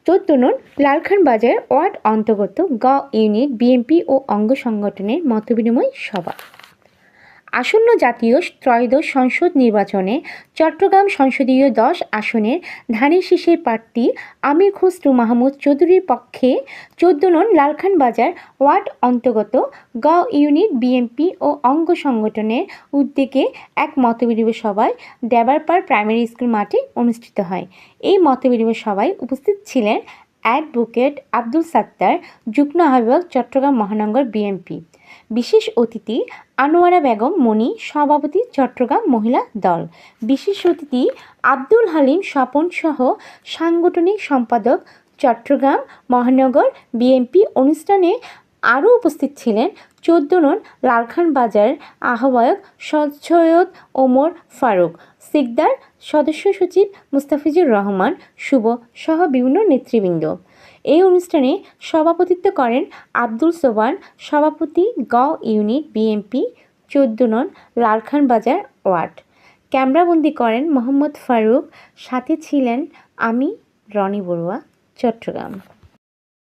14 নং লালখান বাজার ওয়ার্ড অন্তর্গত গ ইউনিট বিএনপি ও অঙ্গ সংগঠনের মতবিনিময় সভা। আসন্ন জাতীয় ত্রয়োদশ সংসদ নির্বাচনে চট্টগ্রাম সংসদীয় 10 আসনের ধানের শীষের প্রার্থী আমির খসরু মাহমুদ চৌধুরীর পক্ষে 14 নং লালখান বাজার ওয়ার্ড অন্তর্গত গ ইউনিট বিএনপি ও অঙ্গ সংগঠনের উদ্যোগে এক মতবিনিময় সভায় দেবারপাড় প্রাইমারি স্কুল মাঠে অনুষ্ঠিত হয়। এই মতবিনিময় সভায় উপস্থিত ছিলেন অ্যাডভোকেট আব্দুল সাত্তার, যুগ্ম আহ্বায়ক, চট্টগ্রাম মহানগর বিএনপি। বিশেষ অতিথি আনোয়ারা বেগম মনি, সভাপতি, চট্টগ্রাম মহিলা দল। বিশেষ অতিথি আব্দুল হালিম স্বপন সহ সাংগঠনিক সম্পাদক, চট্টগ্রাম মহানগর বিএনপি। অনুষ্ঠানে আরও উপস্থিত ছিলেন 14 নং লালখান বাজার আহ্বায়ক সৈয়দ ওমর ফারুক, সিকদার, সদস্য সচিব মুস্তাফিজুর রহমান শুভ সহ বিভিন্ন নেতৃবৃন্দ। এই অনুষ্ঠানে সভাপতিত্ব করেন আব্দুল সোবান, সভাপতি, গ ইউনিট বিএনপি 14 নং লালখান বাজার ওয়ার্ড। ক্যামেরাবন্দি করেন মোহাম্মদ ফারুক, সাথে ছিলেন আমি রনি বড়ুয়া, চট্টগ্রাম।